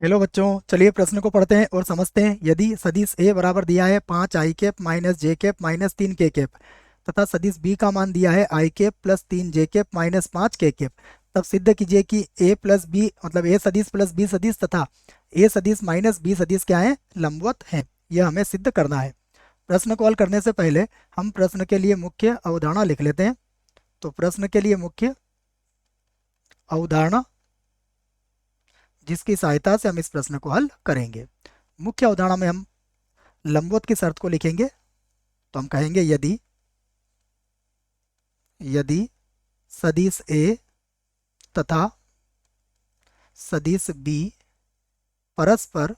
Hello बच्चों, चलिए प्रश्न को पढ़ते हैं और समझते हैं। यदि सदिश ए बराबर दिया है 5 i cap minus J cap minus 3 k cap तथा सदिश बी का मान दिया है i cap plus 3 j cap minus 5 k cap, तब सिद्ध कीजिए कि ए प्लस बी मतलब ए सदिश प्लस बी सदिश तथा ए सदिश माइनस बी सदिश क्या है, लंबवत हैं। यह हमें सिद्ध करना है। प्रश्न को हल करने से पहले हम प्रश्न के लिए मुख्य अवधारणा लिख लेते हैं। तो प्रश्न के लिए मुख्य अवधारणा जिसकी सहायता से हम इस प्रश्न को हल करेंगे। मुख्य अवधारणा में हम लंबवत की शर्त को लिखेंगे। तो हम कहेंगे यदि यदि सदिश ए तथा सदिश बी परस्पर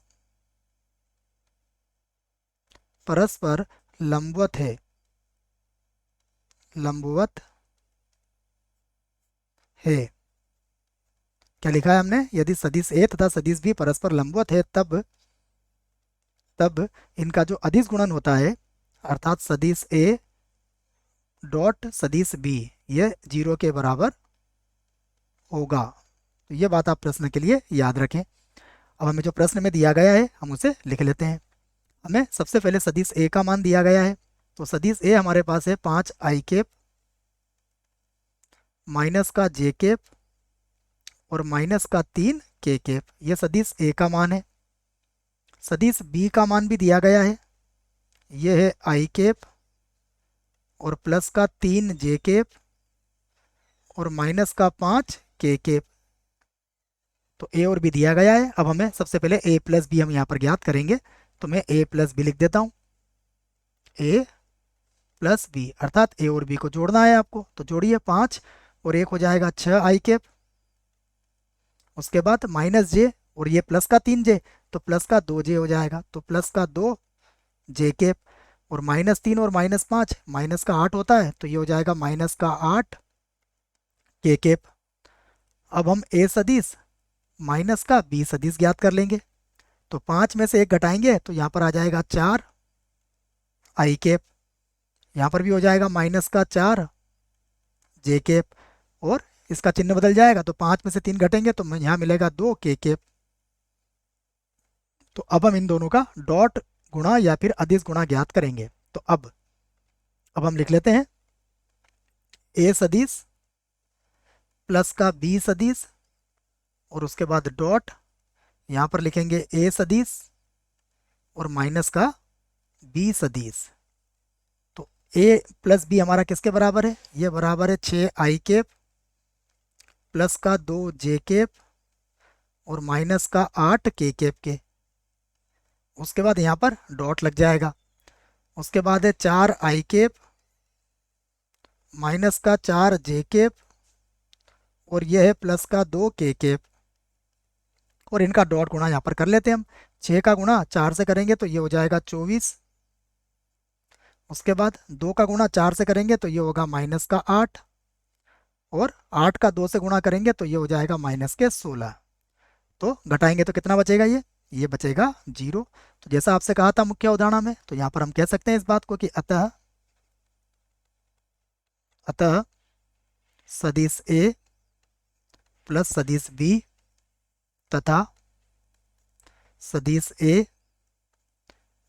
परस्पर लंबवत है लंबवत है। क्या लिखा है हमने? यदि सदिश ए तथा सदिश बी परस्पर लंबवत है तब तब इनका जो अदिश गुणन होता है अर्थात सदिश ए डॉट सदिश बी ये 0 के बराबर होगा। तो ये बात आप प्रश्न के लिए याद रखें। अब हमें जो प्रश्न में दिया गया है हम उसे लिख लेते हैं। हमें सबसे पहले सदिश ए का मान दिया गया है। तो सदिश ए हमारे पास है 5 i कैप माइनस का जे कैप और माइनस का 3 k कैप। ये सदिश ए का मान है। सदिश बी का मान भी दिया गया है। ये है i कैप और प्लस का 3 j कैप और माइनस का 5 k कैप। तो ए और बी दिया गया है। अब हमें सबसे पहले ए प्लस बी हम यहाँ पर ज्ञात करेंगे। तो मैं ए प्लस बी लिख देता हूँ। ए प्लस बी अर्थात ए और बी को जोड़ना है आपको। तो जोड़िए 5 और 1 हो जाएगा 6 i कैप। उसके बाद माइनस जे और ये प्लस का 3 j तो प्लस का 2 j हो जाएगा। तो प्लस का 2 j कैप और -3 और -5 माइनस का 8 होता है तो ये हो जाएगा माइनस का 8 k कैप। अब हम ए सदिश माइनस का बी सदिश ज्ञात कर लेंगे। तो 5 में से 1 घटाएंगे तो यहाँ पर आ जाएगा 4 i कैप। यहाँ पर भी हो जाएगा माइनस का 4 j कैप और इसका चिन्ह बदल जाएगा। तो 5 में से 3 घटेंगे तो यहाँ मिलेगा 2 k कैप। तो अब हम इन दोनों का डॉट गुणा या फिर अदिश गुणा ज्ञात करेंगे। तो अब हम लिख लेते हैं ए सदिश प्लस का बी सदिश और उसके बाद डॉट यहाँ पर लिखेंगे ए सदिश और माइनस का बी सदिश। तो ए प्लस बी हमारा किसके बराबर है? ये बराबर है 6 i कैप प्लस का 2 j कैप और माइनस का 8 k कैप के। उसके बाद यहाँ पर डॉट लग जाएगा। उसके बाद है 4 i कैप माइनस का 4 j कैप और यह है प्लस का 2 k कैप और इनका डॉट गुणा यहाँ पर कर लेते हैं हम। 6 का गुणा 4 से करेंगे तो ये हो जाएगा 24। उसके बाद 2 का गुणा 4 से करेंगे तो ये होगा माइनस का 8 और 8 का 2 से गुणा करेंगे तो ये हो जाएगा माइनस के 16। तो घटाएंगे तो कितना बचेगा? ये बचेगा 0। तो जैसा आपसे कहा था मुख्य उदाहरण में, तो यहाँ पर हम कह सकते हैं इस बात को कि अतः अतः सदिश ए प्लस सदिश बी तथा सदिश ए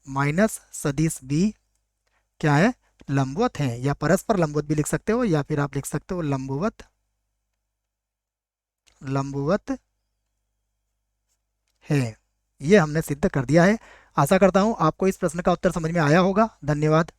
माइनस सदिश बी क्या है, लंबवत है। या परस्पर लंबवत भी लिख सकते हो या फिर आप लिख सकते हो लंबवत लंबवत है। ये हमने सिद्ध कर दिया है। आशा करता हूँ आपको इस प्रश्न का उत्तर समझ में आया होगा। धन्यवाद।